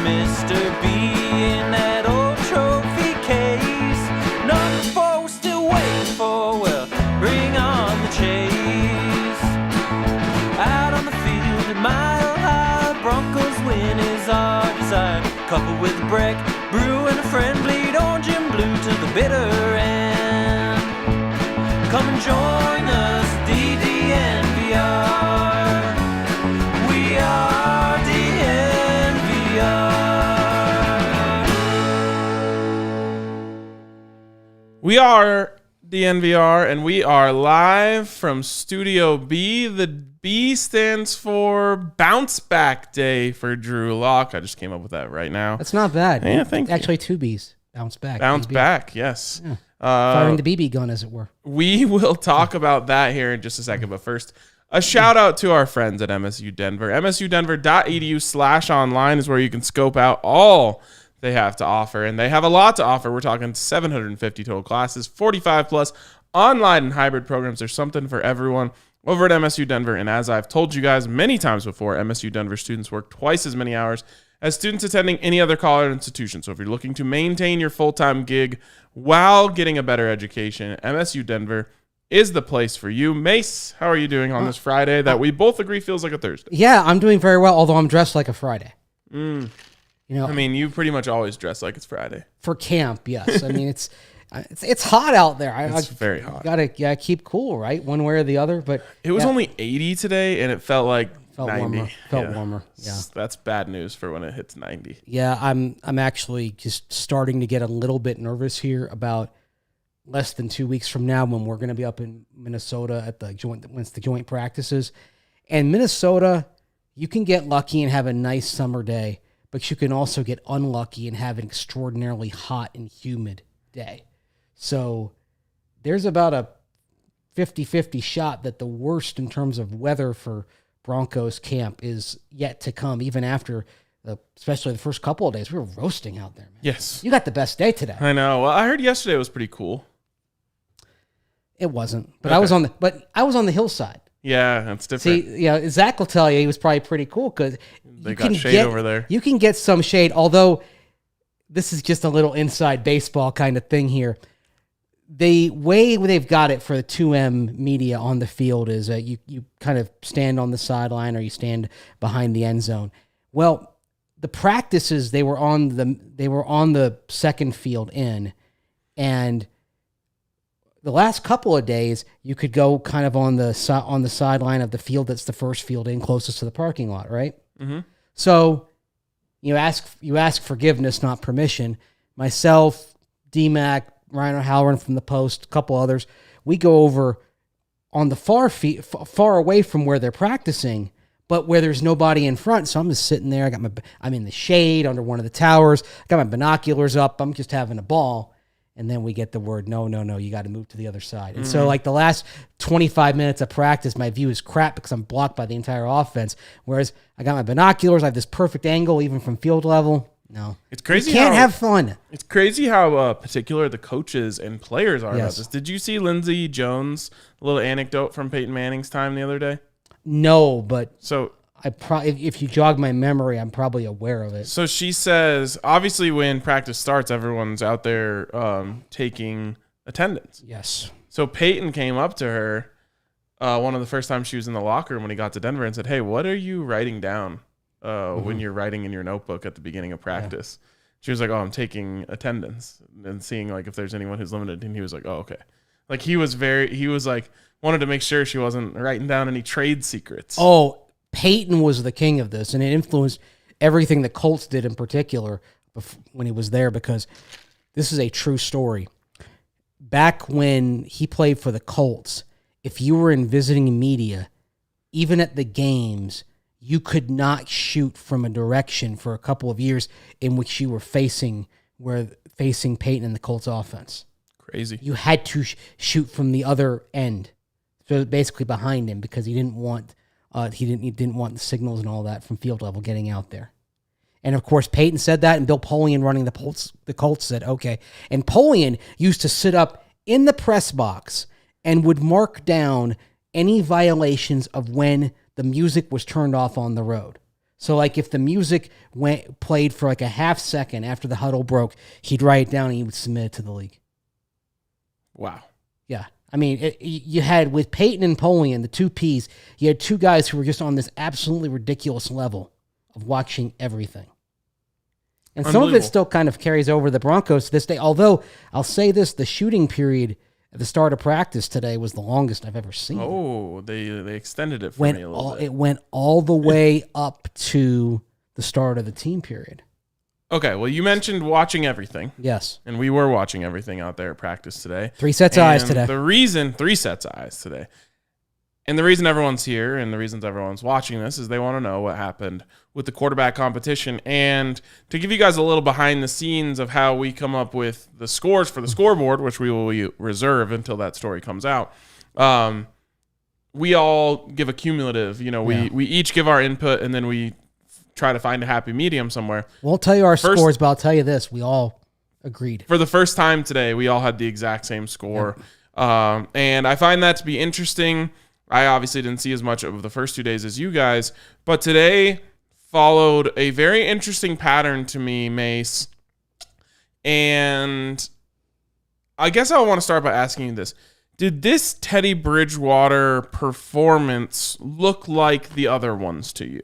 Mr. B in that old trophy case. Number 4 still waiting for, well, bring on the chase. Out on the field at Mile High, Broncos win is our desire. Coupled with a break, brew and a friend, bleed orange and blue to the bitter end. Come and join us, DNVR. We are DNVR. We are DNVR, and we are live from Studio B. The B stands for Bounce Back Day for Drew Lock. I just came up with that right now. That's not bad. Yeah, thank you. Actually, 2 B's. Bounce back. Bounce BB. back, yes. Yeah. Firing the BB gun, as it were. We will talk about that here in just a second, but first, a shout out to our friends at MSU Denver. msudenver.edu/online is where you can scope out all they have to offer, and they have a lot to offer. We're talking 750 total classes, 45 plus online and hybrid programs. There's something for everyone over at MSU Denver, and as I've told you guys many times before, MSU Denver students work twice as many hours as students attending any other college institution. So if you're looking to maintain your full-time gig while getting a better education, MSU Denver is the place for you. Mace, how are you doing on this Friday that we both agree feels like a Thursday? Yeah, I'm doing very well, although I'm dressed like a Friday. You know, I mean, you pretty much always dress like it's Friday. For camp, yes. I mean, it's hot out there. It's very hot. Gotta keep cool, right? One way or the other. But it was only 80 today, and it felt like 90. Warmer. Yeah, that's bad news for when it hits 90. Yeah, I'm actually just starting to get a little bit nervous here about less than 2 weeks from now when we're going to be up in Minnesota at the joint practices. And Minnesota, you can get lucky and have a nice summer day, but you can also get unlucky and have an extraordinarily hot and humid day. So there's about a 50-50 shot that the worst in terms of weather for Broncos camp is yet to come, even after especially the first couple of days. We were roasting out there, man. Yes. You got the best day today. I know. Well, I heard yesterday was pretty cool. It wasn't, but Okay. I was on the hillside. Yeah, that's different. See, yeah, Zach will tell you he was probably pretty cool because They got shade over there. You can get some shade, although this is just a little inside baseball kind of thing here. The way they've got it for the 2M media on the field is you kind of stand on the sideline or you stand behind the end zone. Well, the practices they were on the second field in, and the last couple of days you could go kind of on the sideline of the field that's the first field in closest to the parking lot, right? Mm-hmm. So you ask forgiveness, not permission. Myself, DMAC, Ryan O'Halloran from the Post, a couple others, we go over on the far away from where they're practicing, but where there's nobody in front. So I'm just sitting there. I'm in the shade under one of the towers. I got my binoculars up. I'm just having a ball. And then we get the word, no, you got to move to the other side. And so like the last 25 minutes of practice, my view is crap because I'm blocked by the entire offense. Whereas I got my binoculars. I have this perfect angle even from field level. No. It's crazy. You can't have fun. It's crazy how particular the coaches and players are about Yes. this. Did you see Lindsey Jones' little anecdote from Peyton Manning's time the other day? No, but So if you jog my memory, I'm probably aware of it. So she says, obviously when practice starts, everyone's out there taking attendance. Yes. So Peyton came up to her one of the first times she was in the locker room when he got to Denver and said, hey, what are you writing down when you're writing in your notebook at the beginning of practice? Yeah. She was like, oh, I'm taking attendance and seeing like if there's anyone who's limited. And he was like, oh, okay. Like he was like, wanted to make sure she wasn't writing down any trade secrets. Oh, Peyton was the king of this, and it influenced everything the Colts did in particular when he was there, because this is a true story. Back when he played for the Colts, if you were in visiting media, even at the games, you could not shoot from a direction for a couple of years in which you were facing Peyton and the Colts offense. Crazy. You had to shoot from the other end, so basically behind him, because he didn't want the signals and all that from field level getting out there. And of course, Peyton said that, and Bill Polian running the Colts said okay. And Polian used to sit up in the press box and would mark down any violations of when the music was turned off on the road. So, like, if the music played for like a half second after the huddle broke, he'd write it down and he would submit it to the league. Wow. Yeah. I mean, you had with Peyton and Polian, the two Ps, you had two guys who were just on this absolutely ridiculous level of watching everything. And some of it still kind of carries over the Broncos to this day. Although, I'll say this, the shooting period at the start of practice today was the longest I've ever seen. Oh, they extended it for me a little bit. It went all the way up to the start of the team period. Okay, well, you mentioned watching everything. Yes. And we were watching everything out there at practice today. 3 sets of eyes today. The reason, 3 sets of eyes today. And the reason everyone's here and the reasons everyone's watching this is they want to know what happened with the quarterback competition. And to give you guys a little behind the scenes of how we come up with the scores for the scoreboard, which we will reserve until that story comes out, we all give a cumulative. We each give our input and then we try to find a happy medium somewhere. Won't tell you our scores, but I'll tell you this. We all agreed. For the first time today, we all had the exact same score. Yeah. And I find that to be interesting. I obviously didn't see as much of the first 2 days as you guys, but today followed a very interesting pattern to me, Mace. And I guess I want to start by asking you this. Did this Teddy Bridgewater performance look like the other ones to you?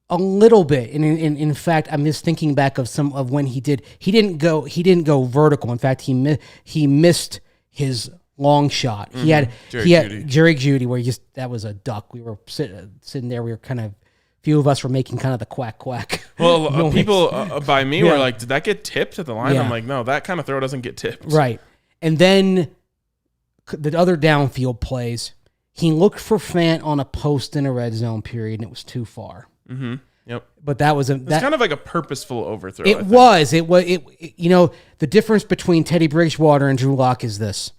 A little bit, and in fact, I'm just thinking back of some of when he didn't go vertical. In fact, he missed his long shot. He had Jeudy, where that was a duck. We were sitting there. We were kind of, few of us were making kind of the quack quack. Well, people by me were like, "Did that get tipped at the line?" I'm like, "No, that kind of throw doesn't get tipped." Right, and then the other downfield plays, he looked for Fant on a post in a red zone period, and it was too far. Mm-hmm. Yep. But that was it's kind of like a purposeful overthrow. It was. The difference between Teddy Bridgewater and Drew Lock is this.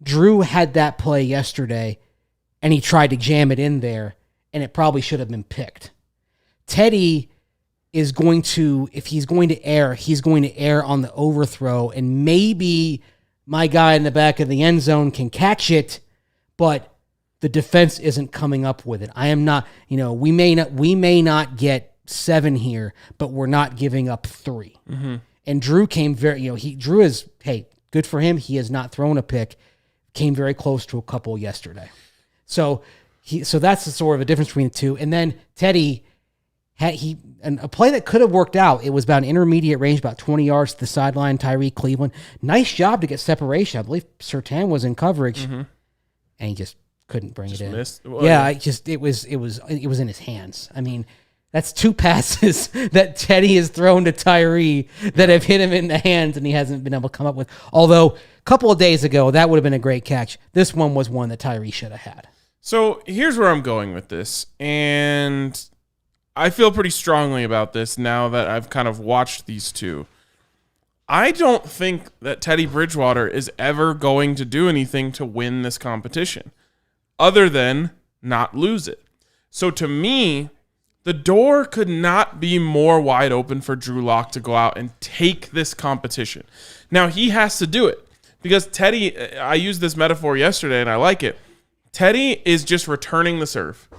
Drew had that play yesterday, and he tried to jam it in there, and it probably should have been picked. Teddy is going to, if he's going to err, he's going to err on the overthrow, and maybe my guy in the back of the end zone can catch it, but the defense isn't coming up with it. I am not, we may not get 7 here, but we're not giving up 3. Mm-hmm. And Drew came Drew is, hey, good for him. He has not thrown a pick. Came very close to a couple yesterday. So that's the sort of a difference between the two. And then Teddy and a play that could have worked out. It was about an intermediate range, about 20 yards to the sideline. Tyree Cleveland, nice job to get separation. I believe Surtain was in coverage, and he just couldn't bring it in. Missed? Well, it was in his hands. I mean, that's 2 passes that Teddy has thrown to Tyree that have hit him in the hands, and he hasn't been able to come up with. Although a couple of days ago, that would have been a great catch. This one was one that Tyree should have had. So here's where I'm going with this, and I feel pretty strongly about this now that I've kind of watched these two. I don't think that Teddy Bridgewater is ever going to do anything to win this competition other than not lose it. So to me, the door could not be more wide open for Drew Lock to go out and take this competition. Now, he has to do it because Teddy, I used this metaphor yesterday and I like it. Teddy is just returning the serve.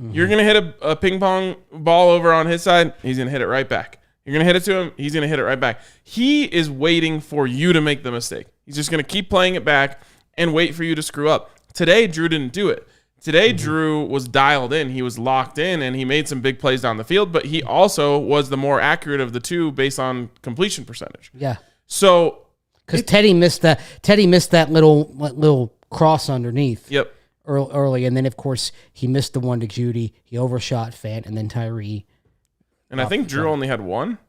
Mm-hmm. You're going to hit a ping pong ball over on his side, he's going to hit it right back. You're going to hit it to him, he's going to hit it right back. He is waiting for you to make the mistake. He's just going to keep playing it back and wait for you to screw up. Today, Drew didn't do it. Today, Drew was dialed in. He was locked in, and he made some big plays down the field, but he also was the more accurate of the two based on completion percentage. Yeah. So, because Teddy missed that little cross underneath. Yep. Early, and then of course he missed the one to Jeudy. He overshot Fant, and then Tyree. And I think Drew only had one.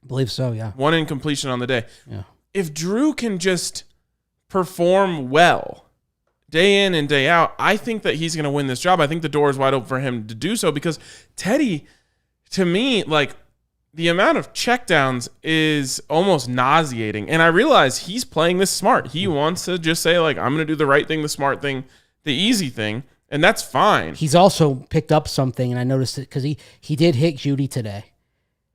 I believe so. Yeah. One incompletion on the day. Yeah. If Drew can just perform well day in and day out, I think that he's going to win this job. I think the door is wide open for him to do so because Teddy, to me, like the amount of checkdowns is almost nauseating. And I realize he's playing this smart. He wants to just say, like, I'm going to do the right thing, the smart thing, the easy thing, and that's fine. He's also picked up something, and I noticed it because he did hit Jeudy today.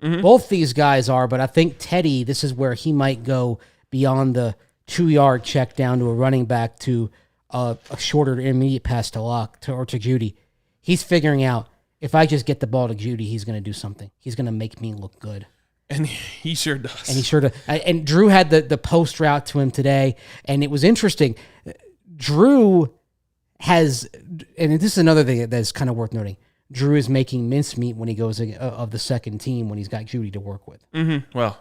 Mm-hmm. Both these guys are, but I think Teddy, this is where he might go beyond the 2-yard check down to a running back to a shorter intermediate pass to Lock or to Jeudy. He's figuring out, if I just get the ball to Jeudy, he's going to do something. He's going to make me look good. And he sure does. And he sure does. And Drew had the post route to him today, and it was interesting. Drew has, and this is another thing that's kind of worth noting, Drew is making mincemeat when he goes of the second team when he's got Jeudy to work with. Mm-hmm. Well.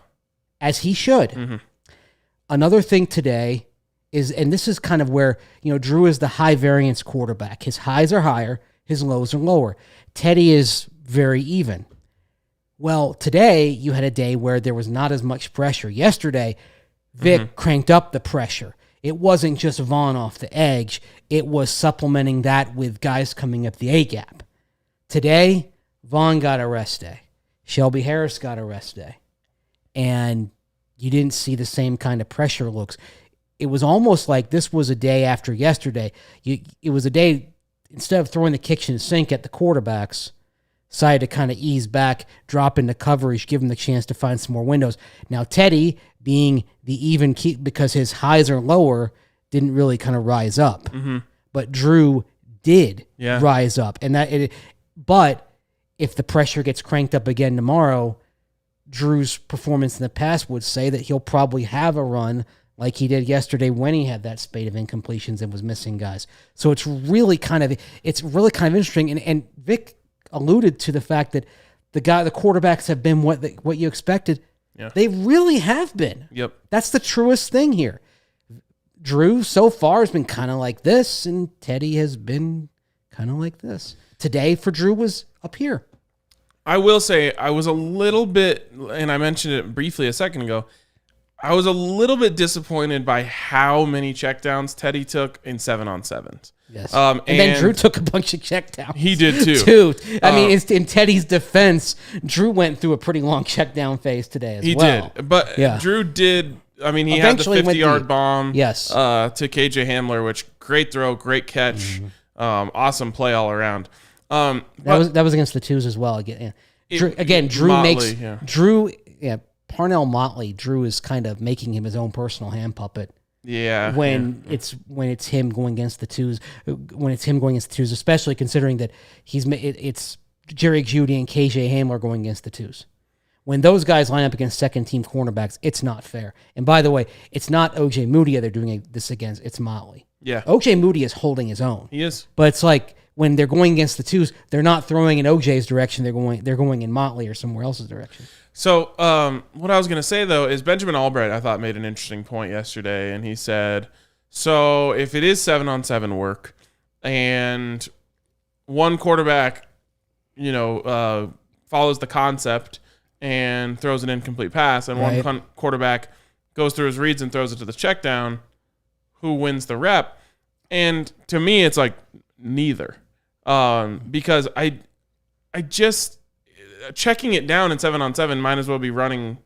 As he should. Mm-hmm. Another thing today is, and this is kind of where, Drew is the high variance quarterback. His highs are higher, his lows are lower. Teddy is very even. Well, today you had a day where there was not as much pressure. Yesterday, Vic cranked up the pressure. It wasn't just Vaughn off the edge. It was supplementing that with guys coming up the A-gap. Today, Vaughn got a rest day. Shelby Harris got a rest day. And you didn't see the same kind of pressure looks. It was almost like this was a day after yesterday. It was a day, instead of throwing the kitchen sink at the quarterbacks, decided to kind of ease back, drop into coverage, give him the chance to find some more windows. Now, Teddy, being the even key, because his highs are lower, didn't really kind of rise up. Mm-hmm. But Drew did rise up. But if the pressure gets cranked up again tomorrow, Drew's performance in the past would say that he'll probably have a run like he did yesterday when he had that spate of incompletions and was missing guys. So it's really kind of interesting. And Vic alluded to the fact that the quarterbacks have been what you expected. Yeah. They really have been. Yep. That's the truest thing here. Drew so far has been kind of like this, and Teddy has been kind of like this. Today for Drew was up here. I will say I was a little bit, and I mentioned it briefly a second ago, I was a little bit disappointed by how many checkdowns Teddy took in 7-on-7s. Yes. And then Drew took a bunch of checkdowns. He did too. I mean, it's in Teddy's defense, Drew went through a pretty long checkdown phase today as well. He did. But Drew did, I mean, he eventually had the 50-yard bomb to KJ Hamler, which great throw, great catch, awesome play all around. That was against the twos as well. Drew Parnell Motley. Drew is kind of making him his own personal hand puppet. Yeah. When it's him going against the twos, especially considering that it's Jerry Jeudy and KJ Hamler going against the twos. When those guys line up against second-team cornerbacks, it's not fair. And by the way, it's not OJ Moody they're doing this against. It's Motley. Yeah. OJ Moody is holding his own. He is. But it's like when they're going against the twos, they're not throwing in OJ's direction. They're going in Motley or somewhere else's direction. So what I was going to say, though, is Benjamin Albright, I thought, made an interesting point yesterday. And he said, so if it is 7-on-7 work and one quarterback, follows the concept and throws an incomplete pass, and one quarterback goes through his reads and throws it to the check down, who wins the rep? And to me, it's like neither. Because I just checking it down in 7-on-7 might as well be running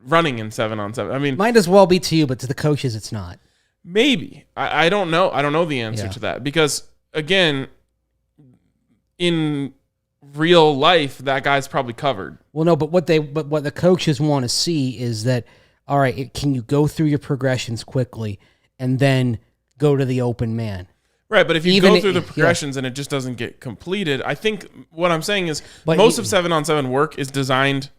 in 7-on-7. I mean, might as well be to you, but to the coaches, it's not. Maybe. I don't know. I don't know the answer to that because, again, in real life, that guy's probably covered. Well, no, but what the coaches want to see is that, all right, can you go through your progressions quickly and then go to the open man? Right, but if you go through the progressions and it just doesn't get completed, I think what I'm saying is most of 7-on-7 work is designed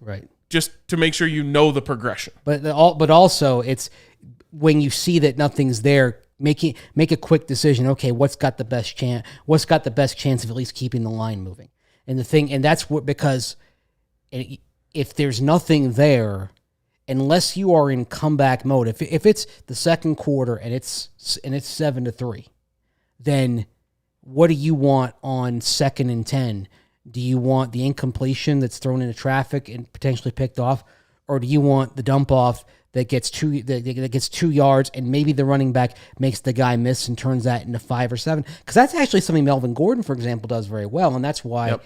just to make sure you know the progression. But also it's when you see that nothing's there, make a quick decision. Okay, what's got the best chance? What's got the best chance of at least keeping the line moving? And that's what, because if there's nothing there, unless you are in comeback mode, if it's the second quarter and it's 7-3. Then what do you want on 2nd and 10? Do you want the incompletion that's thrown into traffic and potentially picked off, or do you want the dump off that gets 2 yards and maybe the running back makes the guy miss and turns that into 5 or 7? Because that's actually something Melvin Gordon, for example, does very well, and that's why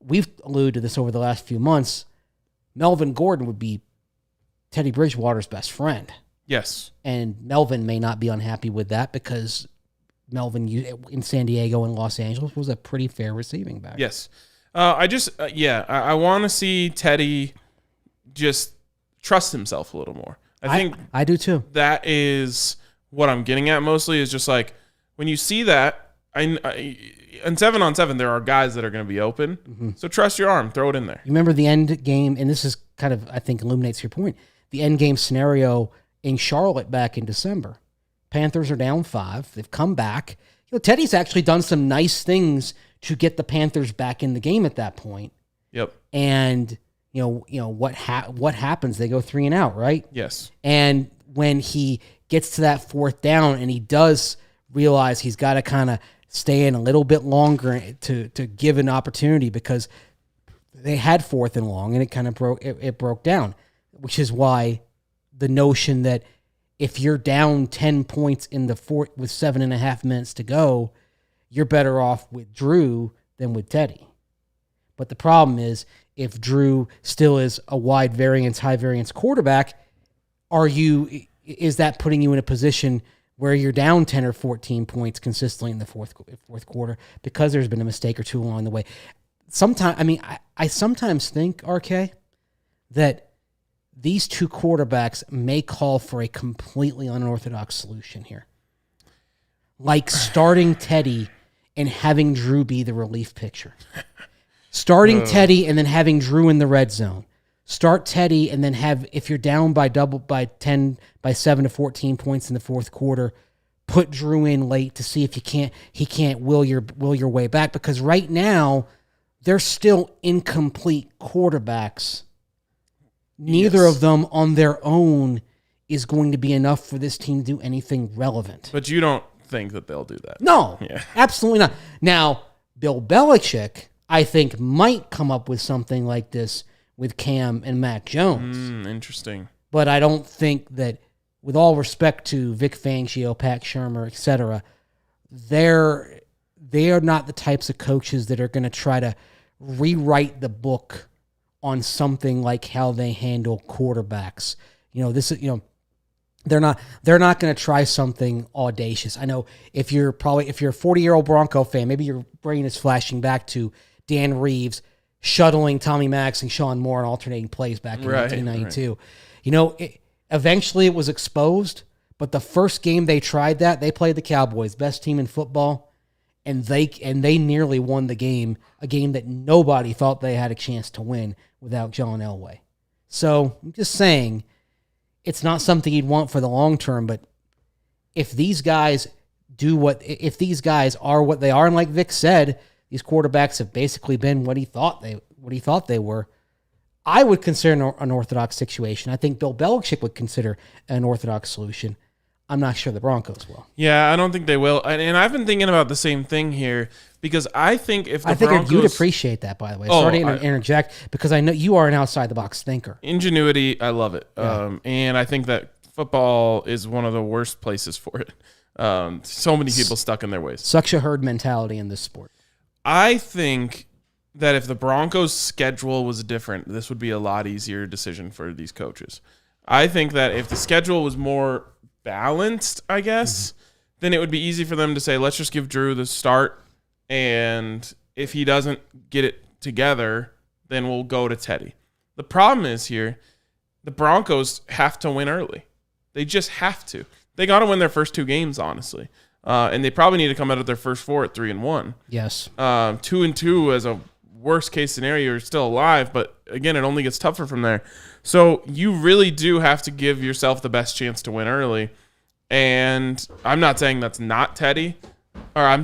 we've alluded to this over the last few months. Melvin Gordon would be Teddy Bridgewater's best friend. Yes. And Melvin may not be unhappy with that because Melvin in San Diego and Los Angeles was a pretty fair receiving back. Yes. I want to see Teddy just trust himself a little more. I think I do too. That is what I'm getting at mostly, is just like when you see that in 7-on-7, there are guys that are going to be open. So trust your arm. Throw it in there. You remember the end game, and this is kind of, I think, illuminates your point. The end game scenario in Charlotte back in December. Panthers are down 5. They've come back. Teddy's actually done some nice things to get the Panthers back in the game at that point. Yep. And what happens? They go 3 and out, right? Yes. And when he gets to that 4th down, and he does realize he's got to kind of stay in a little bit longer to give an opportunity, because they had 4th and long, and it kind of broke down, which is why the notion that if you're down 10 points in the 4th with 7.5 minutes to go, you're better off with Drew than with Teddy. But the problem is, if Drew still is a high variance quarterback, is that putting you in a position where you're down 10 or 14 points consistently in the fourth quarter because there's been a mistake or two along the way? I sometimes think, RK, that these two quarterbacks may call for a completely unorthodox solution here. Like starting Teddy and having Drew be the relief pitcher. Starting Teddy and then having Drew in the red zone. Start Teddy and then if you're down by 7 to 14 points in the 4th quarter, put Drew in late to see if he can't will your way back, because right now they're still incomplete quarterbacks. Neither of them on their own is going to be enough for this team to do anything relevant. But you don't think that they'll do that? No, absolutely not. Now, Bill Belichick, I think, might come up with something like this with Cam and Mac Jones. Interesting. But I don't think that, with all respect to Vic Fangio, Pat Shurmur, etc., they are not the types of coaches that are going to try to rewrite the book on something like how they handle quarterbacks. They're not going to try something audacious. I know if you're a 40-year-old Bronco fan, maybe your brain is flashing back to Dan Reeves shuttling Tommy Maddox and Sean Moore and alternating plays back in 1992. Right. Eventually it was exposed, but the first game they tried that, they played the Cowboys, best team in football, and they nearly won the game, a game that nobody thought they had a chance to win without John Elway. So I'm just saying, it's not something you'd want for the long term, but if these guys are what they are, and like Vic said, these quarterbacks have basically been what he thought they were, I would consider an unorthodox situation. I think Bill Belichick would consider an unorthodox solution. I'm not sure the Broncos will. Yeah, I don't think they will. And I've been thinking about the same thing here, because I think if the Broncos... you'd appreciate that, by the way. Sorry to interject, because I know you are an outside-the-box thinker. Ingenuity, I love it. Yeah. And I think that football is one of the worst places for it. So many people stuck in their ways. Such a herd mentality in this sport. I think that if the Broncos' schedule was different, this would be a lot easier decision for these coaches. I think that if the schedule was more balanced, I guess, then it would be easy for them to say, let's just give Drew the start, and if he doesn't get it together, then we'll go to Teddy. The problem is here, the Broncos have to win early. They just have to. They got to win their first 2 games, honestly. And they probably need to come out of their first 4 at 3-1. Yes. 2-2 as a worst case scenario, you're still alive, but again, it only gets tougher from there. So you really do have to give yourself the best chance to win early. And I'm not saying that's not Teddy, or I'm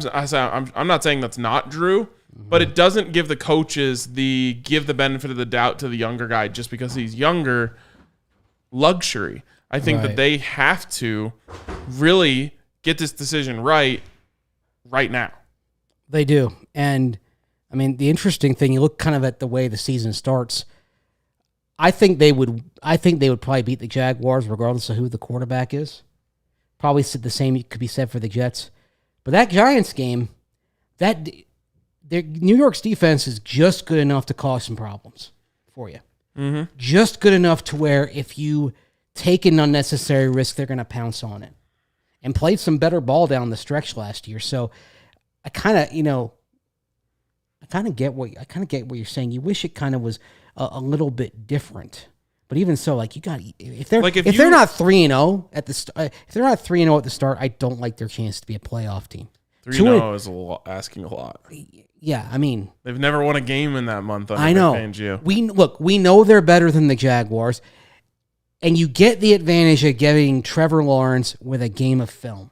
not saying that's not Drew, but it doesn't give the coaches give the benefit of the doubt to the younger guy just because he's younger luxury. I think that they have to really get this decision right now. They do. And I mean, the interesting thing, you look kind of at the way the season starts, I think they would probably beat the Jaguars regardless of who the quarterback is. Probably the same could be said for the Jets. But that Giants game, New York's defense is just good enough to cause some problems for you. Mm-hmm. Just good enough to where if you take an unnecessary risk, they're going to pounce on it. And played some better ball down the stretch last year. So I kind of get what you're saying. You wish it kind of was a little bit different. But even so, like, you got, if they're not 3-0 at the start, I don't like their chance to be a playoff team. 3-0 is asking a lot. Yeah, I mean, They've never won a game in that month. I know. Fangio. We know they're better than the Jaguars, and you get the advantage of getting Trevor Lawrence with a game of film.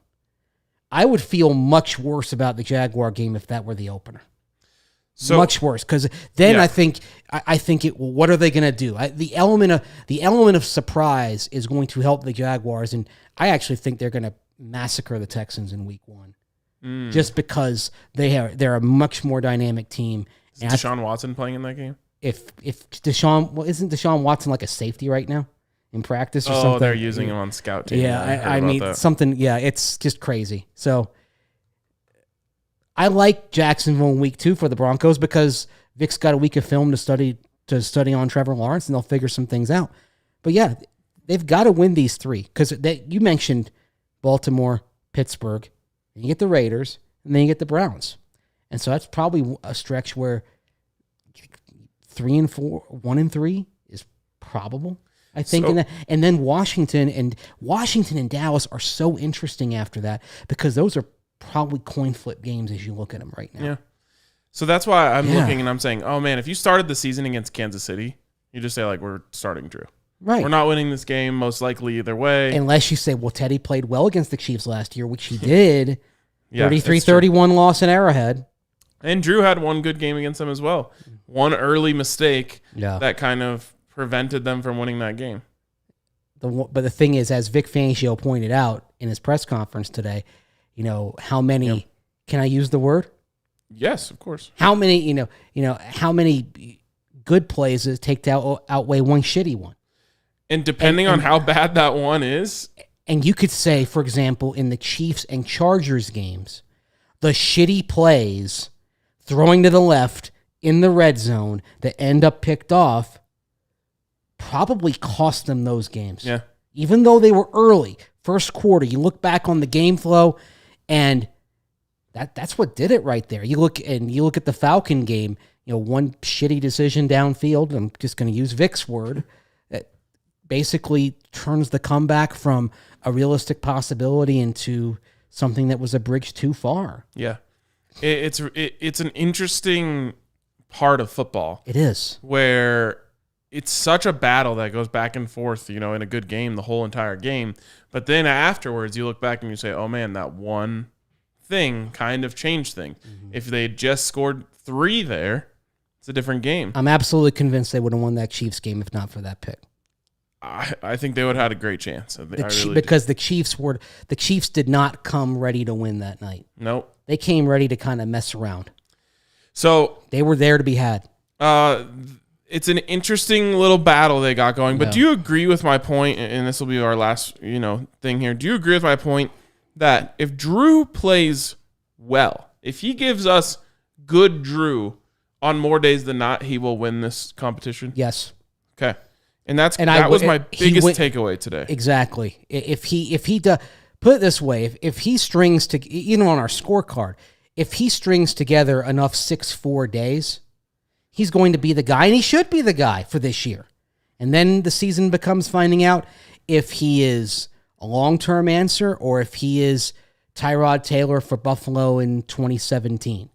I would feel much worse about the Jaguar game if that were the opener. So, much worse, because then I think what are they going to do? The element of surprise is going to help the Jaguars, and I actually think they're going to massacre the Texans in Week 1, just because they're a much more dynamic team. Is Deshaun Watson playing in that game? If isn't Deshaun Watson like a safety right now in practice or something? Oh, they're using him on scout team. Yeah, I mean something. Yeah, it's just crazy. So. I like Jacksonville in Week 2 for the Broncos because Vic's got a week of film to study on Trevor Lawrence, and they'll figure some things out. But yeah, they've got to win these 3 because you mentioned Baltimore, Pittsburgh, and you get the Raiders, and then you get the Browns, and so that's probably a stretch where 3-4, 1-3 is probable. I think, and then Washington and Dallas are so interesting after that because those are probably coin flip games as you look at them right now. Yeah. So that's why I'm looking and I'm saying, oh man, if you started the season against Kansas City, you just say like, we're starting Drew. Right. We're not winning this game most likely either way. Unless you say, well, Teddy played well against the Chiefs last year, which he did. 33-31 loss in Arrowhead. And Drew had one good game against them as well. One early mistake that kind of prevented them from winning that game. But the thing is, as Vic Fangio pointed out in his press conference today, how many? Can I use the word? Yes, of course. How many? How many good plays does it take to outweigh one shitty one? And depending on how bad that one is, and you could say, for example, in the Chiefs and Chargers games, the shitty plays throwing to the left in the red zone that end up picked off probably cost them those games. Yeah. Even though they were early, first quarter, you look back on the game flow. And that's what did it right there. You look at the Falcon game, one shitty decision downfield. I'm just going to use Vic's word. That basically turns the comeback from a realistic possibility into something that was a bridge too far. Yeah, it's an interesting part of football. It is, where it's such a battle that goes back and forth, in a good game, the whole entire game. But then afterwards, you look back and you say, oh, man, that one thing kind of changed things. Mm-hmm. If they just scored 3 there, it's a different game. I'm absolutely convinced they would have won that Chiefs game if not for that pick. I think they would have had a great chance. Because the Chiefs did not come ready to win that night. Nope. They came ready to kind of mess around. So they were there to be had. It's an interesting little battle they got going. But do you agree with my point, and this will be our last thing here, do you agree with my point that if Drew plays well, if he gives us good Drew on more days than not, he will win this competition? Yes. Okay. And that was my biggest takeaway today. Exactly. If he does, put it this way, if he strings to, on our scorecard, if he strings together enough 6-4 days, he's going to be the guy, and he should be the guy for this year. And then the season becomes finding out if he is a long-term answer or if he is Tyrod Taylor for Buffalo in 2017,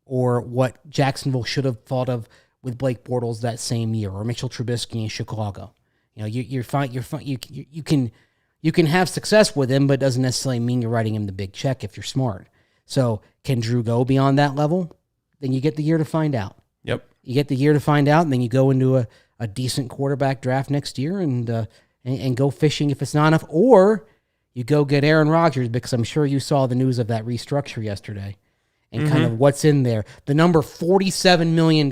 or what Jacksonville should have thought of with Blake Bortles that same year, or Mitchell Trubisky in Chicago. You're fine. You can have success with him, but it doesn't necessarily mean you're writing him the big check if you're smart. So can Drew go beyond that level? Then you get the year to find out. Yep. You get the year to find out, and then you go into a decent quarterback draft next year and go fishing if it's not enough, or you go get Aaron Rodgers, because I'm sure you saw the news of that restructure yesterday and kind of what's in there. The number $47 million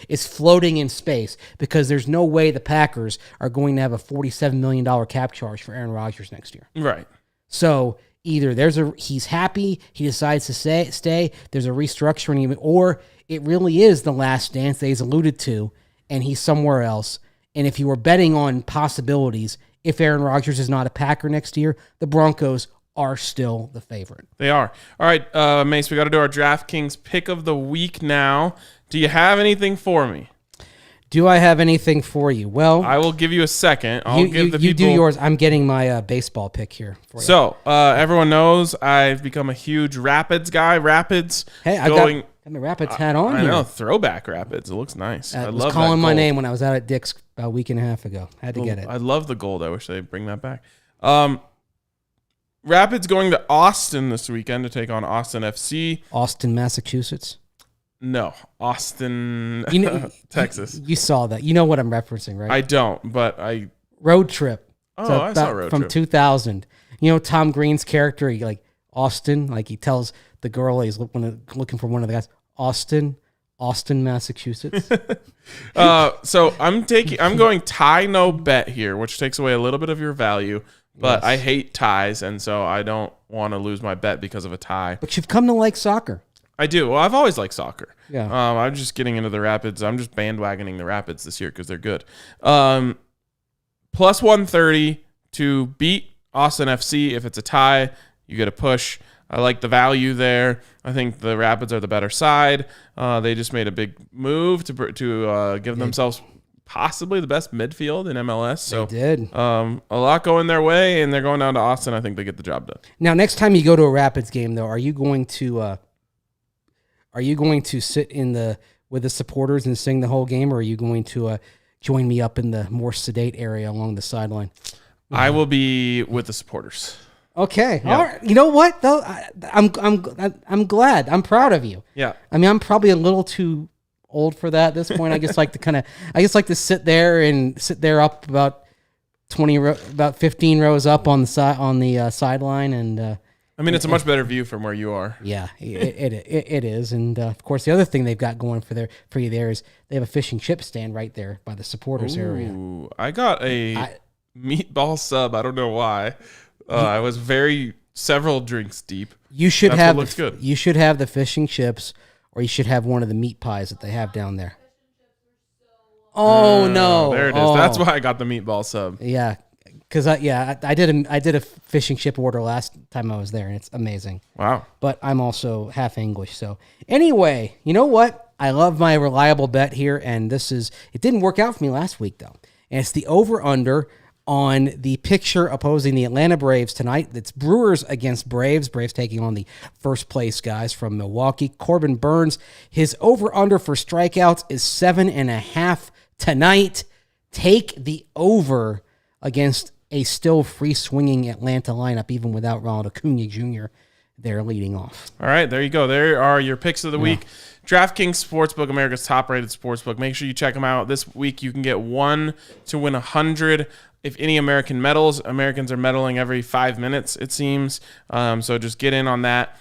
is floating in space because there's no way the Packers are going to have a $47 million cap charge for Aaron Rodgers next year. Right. So either he's happy, he decides to stay, there's a restructuring, or it really is the last dance that he's alluded to, and he's somewhere else. And if you were betting on possibilities, if Aaron Rodgers is not a Packer next year, the Broncos are still the favorite. They are. All right, Mace, we got to do our DraftKings pick of the week now. Do you have anything for me? Do I have anything for you? Well, I will give you a second. I'll give the you people. do yours. I'm getting my baseball pick here for you. So everyone knows I've become a huge Rapids guy. Rapids. Hey, I got my Rapids hat on I here. know, throwback Rapids. It looks nice. I was love calling that my gold. name when I was out at Dick's about a week and a half ago. Had to get it. I love the gold. I wish they'd bring that back. Rapids going to Austin this weekend to take on Austin FC. Austin, Massachusetts. No, Austin, Texas. You saw that. You know what I'm referencing, right? I don't, but I... Road Trip. Oh, I saw Road from Trip. 2000. You know Tom Green's character, he like Austin, like he tells the girl he's looking for one of the guys, Austin, Massachusetts. So I'm going tie no bet here, which takes away a little bit of your value, but Yes. I hate ties, and so I don't want to lose my bet because of a tie. But you've come to like soccer. I do. Well, I've always liked soccer. Yeah. I'm just getting into the Rapids. I'm just bandwagoning the Rapids this year because they're good. Plus 130 to beat Austin FC. If it's a tie, you get a push. I like the value there. I think the Rapids are the better side. They just made a big move to give themselves possibly the best midfield in MLS. So They did. a lot going their way, and they're going down to Austin. I think they get the job done. Now, next time you go to a Rapids game, though, are you going to sit with the supporters and sing the whole game, or are you going to join me up in the more sedate area along the sideline? I will be with the supporters. Okay. Yeah. All right. You know what though? I'm glad. I'm proud of you. Yeah. I mean, I'm probably a little too old for that at this point. I just like to sit there up about 15 rows up on the sideline, and I mean, it's a much better view from where you are. yeah, it is. And of course, the other thing they've got going for you there is they have a fish and chip stand right there by the supporters area. Ooh, I got a meatball sub. I don't know why. I was several drinks deep. You should That's have what looks good. You should have the fish and chips, or you should have one of the meat pies that they have down there. Oh no! There it is. Oh. That's why I got the meatball sub. Yeah, because I did a fish and chip order last time I was there, and it's amazing. Wow. But I'm also half English, so anyway, you know what? I love my reliable bet here, and it didn't work out for me last week though, and it's the over under on the picture opposing the Atlanta Braves tonight. It's Brewers against Braves. Braves taking on the first place guys from Milwaukee. Corbin Burns, his over-under for strikeouts is 7.5 tonight. Take the over against a still free-swinging Atlanta lineup, even without Ronald Acuna Jr. there leading off. All right, there you go. There are your picks of the week. DraftKings Sportsbook, America's top-rated sportsbook. Make sure you check them out. This week you can get 1 to win 100 if any American medals. Americans are medaling every 5 minutes, it seems. So just get in on that.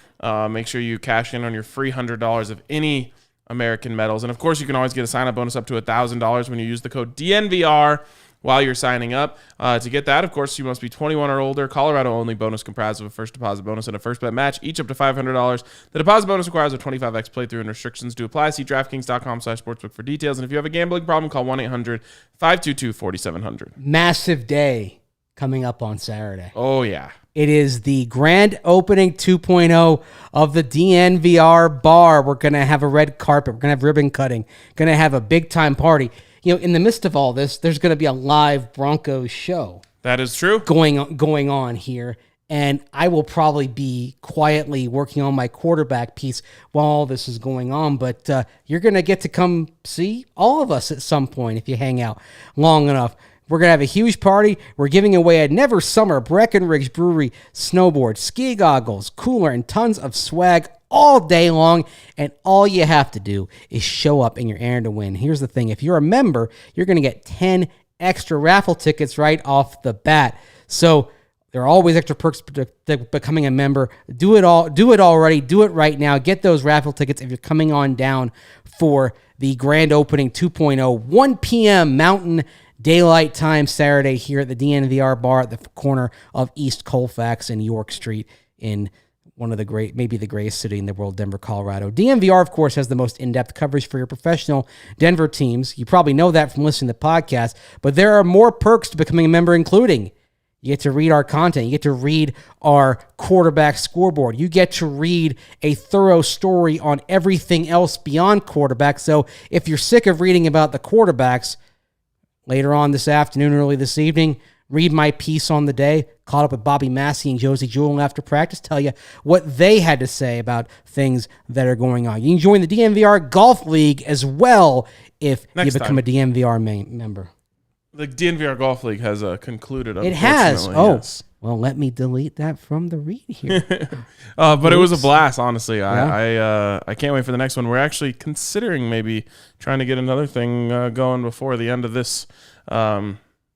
Make sure you cash in on your free $100 of any American medals. And, of course, you can always get a sign-up bonus up to $1,000 when you use the code DNVR while you're signing up. To get that, of course, you must be 21 or older. Colorado-only bonus comprised of a first deposit bonus and a first bet match, each up to $500. The deposit bonus requires a 25x playthrough and restrictions do apply. See DraftKings.com/sportsbook for details. And if you have a gambling problem, call 1-800-522-4700. Massive day coming up on Saturday. Oh, yeah. It is the grand opening 2.0 of the DNVR bar. We're going to have a red carpet. We're going to have ribbon cutting. Going to have a big-time party. You know, in the midst of all this, there's going to be a live Broncos show. That is true. Going on here. And I will probably be quietly working on my quarterback piece while all this is going on. But you're going to get to come see all of us at some point if you hang out long enough. We're going to have a huge party. We're giving away a Never Summer Breckenridge Brewery snowboard, ski goggles, cooler, and tons of swag all day long. And all you have to do is show up and you're airing to win. Here's the thing. If you're a member, you're going to get 10 extra raffle tickets right off the bat. So there are always extra perks to becoming a member. Do it already. Do it right now. Get those raffle tickets if you're coming on down for the grand opening 2.0, 1 p.m. Mountain Daylight Time Saturday here at the DNVR bar at the corner of East Colfax and York Street in one of the maybe the greatest city in the world, Denver, Colorado. DNVR, of course, has the most in-depth coverage for your professional Denver teams. You probably know that from listening to the podcast, but there are more perks to becoming a member, including You get to read our content. You get to read our quarterback scoreboard. You get to read a thorough story on everything else beyond quarterback. So if you're sick of reading about the quarterbacks, later on this afternoon, early this evening, read my piece on the day. Caught up with Bobby Massey and Josie Jewell after practice. Tell you what they had to say about things that are going on. You can join the DNVR Golf League as well if you become a DNVR member. The DNVR Golf League has concluded. It has. Oh, yes. Well, let me delete that from the read here. But it was a blast, honestly. Yeah. I can't wait for the next one. We're actually considering maybe trying to get another thing going before the end of this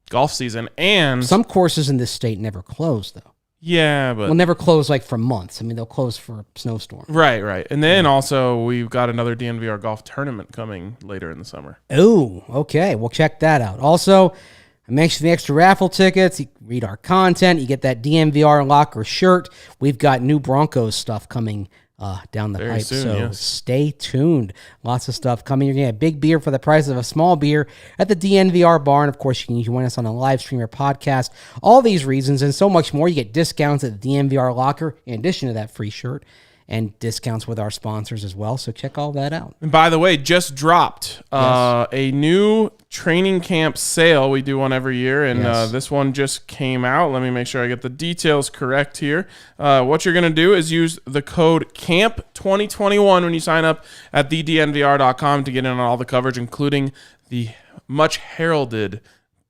golf season. And some courses in this state never close, though. Yeah, but... Well, never close like for months. I mean, they'll close for a snowstorm. Right. And then also, we've got another DNVR golf tournament coming later in the summer. Oh, okay. We'll check that out. Also, I mentioned the extra raffle tickets. You read our content. You get that DNVR locker shirt. We've got new Broncos stuff coming down the pipe. Soon, so yes. Stay tuned. Lots of stuff coming. You're going to get a big beer for the price of a small beer at the DNVR bar. And, of course, you can join us on a live stream or podcast. All these reasons and so much more. You get discounts at the DNVR locker in addition to that free shirt. And discounts with our sponsors as well. So check all that out. And by the way, just dropped a new training camp sale. We do one every year, and this one just came out. Let me make sure I get the details correct here. What you're going to do is use the code CAMP2021 when you sign up at thednvr.com to get in on all the coverage, including the much heralded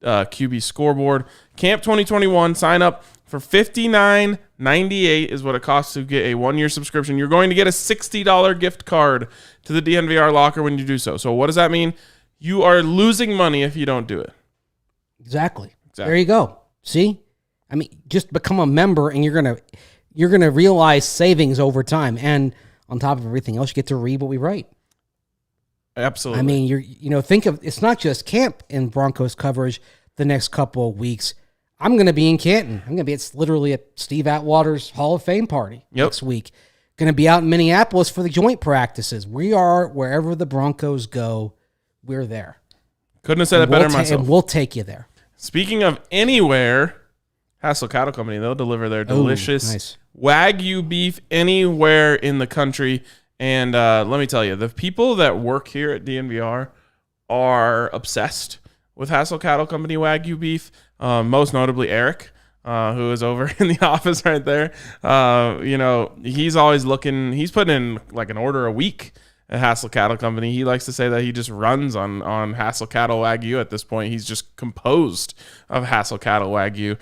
QB scoreboard. CAMP2021, sign up for $59.98 is what it costs to get a 1-year subscription. You're going to get a $60 gift card to the DNVR locker when you do so. So what does that mean? You are losing money if you don't do it. Exactly. There you go. See? I mean, just become a member and you're gonna realize savings over time. And on top of everything else, you get to read what we write. Absolutely. I mean, think of it's not just camp and Broncos coverage the next couple of weeks. I'm going to be in Canton. It's literally at Steve Atwater's Hall of Fame party next week. Going to be out in Minneapolis for the joint practices. We are wherever the Broncos go. We're there. Couldn't have said it better myself. And we'll take you there. Speaking of anywhere, Hassel Cattle Company, they'll deliver their delicious Wagyu beef anywhere in the country. And let me tell you, the people that work here at DNVR are obsessed with Hassel Cattle Company Wagyu beef. Most notably Eric, who is over in the office right there. He's always looking. He's putting in like an order a week at Hassel Cattle Company. He likes to say that he just runs on Hassel Cattle Wagyu at this point. He's just composed of Hassel Cattle Wagyu.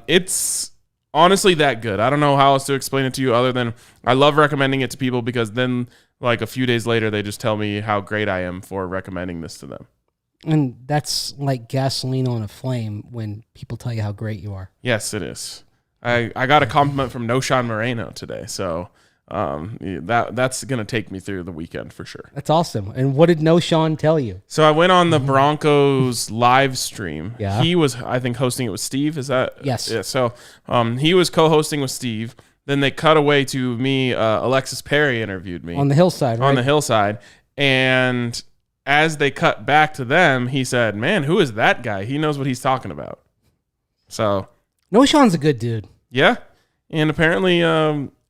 It's honestly that good. I don't know how else to explain it to you other than I love recommending it to people because then like a few days later they just tell me how great I am for recommending this to them. And that's like gasoline on a flame when people tell you how great you are. Yes, it is. I got a compliment from Noshan Moreno today, so that's going to take me through the weekend for sure. That's awesome. And what did Noshan tell you? So I went on the Broncos live stream. Yeah. He was, I think, hosting it with Steve. Is that? Yes. Yeah, so he was co-hosting with Steve. Then they cut away to me. Alexis Perry interviewed me. On the hillside, right? On the hillside. And as they cut back to them, he said, man, who is that guy? He knows what he's talking about. So. Noshan's a good dude. Yeah. And apparently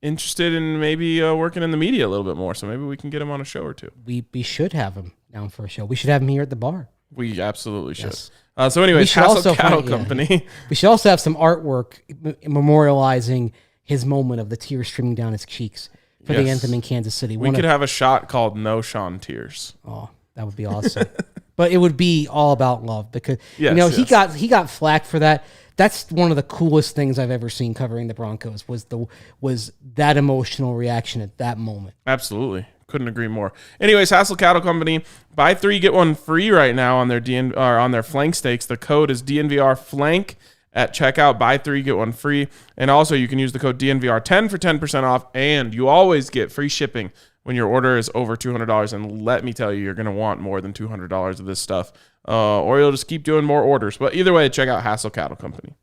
interested in maybe working in the media a little bit more. So maybe we can get him on a show or two. We should have him down for a show. We should have him here at the bar. We absolutely should. Yes. So anyways, Hassel Cattle Company. We should also have some artwork memorializing his moment of the tears streaming down his cheeks for the anthem in Kansas City. We could have a shot called No Sean Tears. Oh, that would be awesome. But it would be all about love because he got flack for that. That's one of the coolest things I've ever seen covering the Broncos was that emotional reaction at that moment. Absolutely. Couldn't agree more. Anyways, Hassel Cattle Company, buy 3 get 1 free right now on their flank steaks. The code is DNVR flank at checkout. Buy 3 get 1 free. And also you can use the code DNVR10 for 10% off, and you always get free shipping when your order is over $200, and let me tell you, you're going to want more than $200 of this stuff, or you'll just keep doing more orders. But either way, check out Hassel Cattle Company.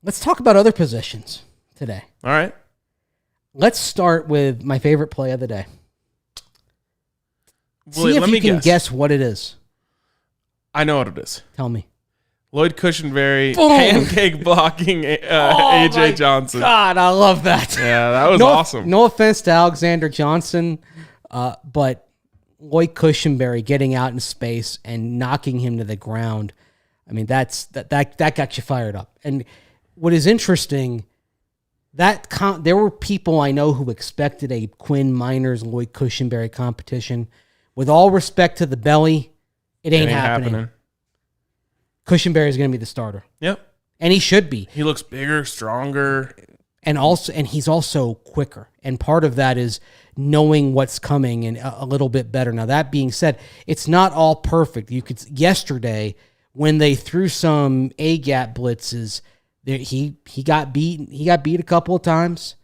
Let's talk about other positions today. All right. Let's start with my favorite play of the day. Well, See if you can guess what it is. I know what it is. Tell me. Lloyd Cushenberry, Boom. pancake blocking A.J. Johnson. God, I love that. Yeah, that was awesome. No offense to Alexander Johnson, but Lloyd Cushenberry getting out in space and knocking him to the ground. I mean, that got you fired up. And what is interesting, there were people I know who expected a Quinn Miners Lloyd Cushenberry competition. With all respect to the belly, it ain't happening. Cushenberry is going to be the starter. Yep. And he should be. He looks bigger, stronger. And he's also quicker. And part of that is knowing what's coming and a little bit better. Now, that being said, it's not all perfect. Yesterday, when they threw some A-gap blitzes, he got beat. He got beat a couple of times,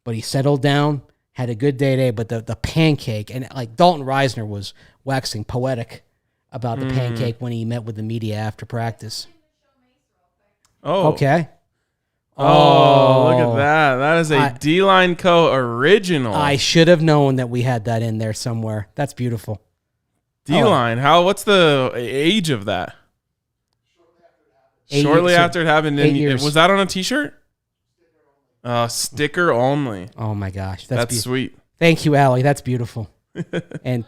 but he settled down, had a good day today. But the pancake, and like Dalton Reisner was waxing poetic about the pancake when he met with the media after practice. Oh. Okay. Oh, look at that. That is a D-Line Co. original. I should have known that we had that in there somewhere. That's beautiful. D-Line. What's the age of that? Shortly after it happened. 8 years. Was that on a T-shirt? Sticker only. Oh, my gosh. That's sweet. Thank you, Allie. That's beautiful. And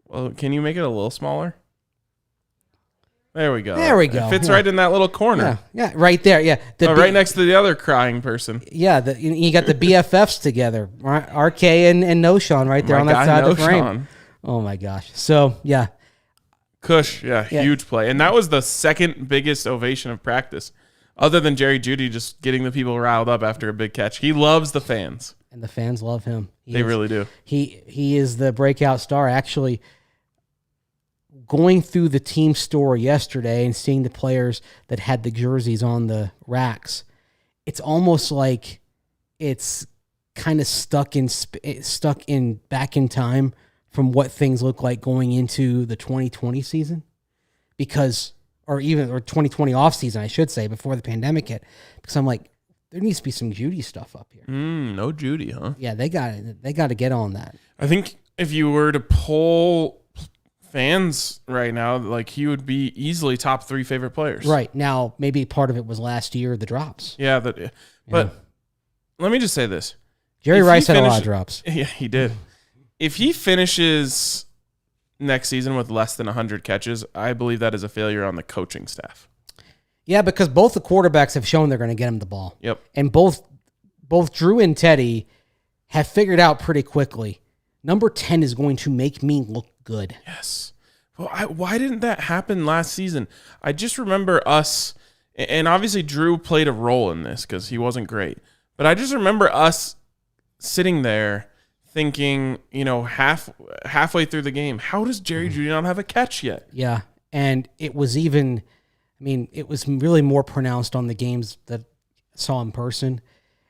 well, can you make it a little smaller? There we go. It fits right in that little corner. Yeah, right there. Yeah, right next to the other crying person. Yeah, you got the BFFs together, right? RK and Noshawn right there on that side of the frame. Oh my gosh! So yeah, Cush, huge play, and that was the second biggest ovation of practice, other than Jerry Jeudy just getting the people riled up after a big catch. He loves the fans, and the fans love him. They really do. He is the breakout star. Actually, going through the team store yesterday and seeing the players that had the jerseys on the racks, it's almost like it's kind of stuck in back in time from what things look like going into the 2020 season, or 2020 off season, I should say, before the pandemic hit. Because I'm like, there needs to be some Jeudy stuff up here. No Jeudy, huh? Yeah, they got to get on that. I think if you were to poll fans right now, like, he would be easily top 3 favorite players. Right. Now, maybe part of it was last year, the drops. Yeah, but let me just say this. Jerry Rice had a lot of drops. Yeah, he did. If he finishes next season with less than 100 catches, I believe that is a failure on the coaching staff. Yeah, because both the quarterbacks have shown they're going to get him the ball. Yep. And both Drew and Teddy have figured out pretty quickly, number 10 is going to make me look good. Yes. Well, why didn't that happen last season? I just remember us, and obviously Drew played a role in this because he wasn't great, but I just remember us sitting there thinking, halfway through the game, how does Jerry Jeudy not have a catch yet? Yeah, and it was it was really more pronounced on the games that I saw in person.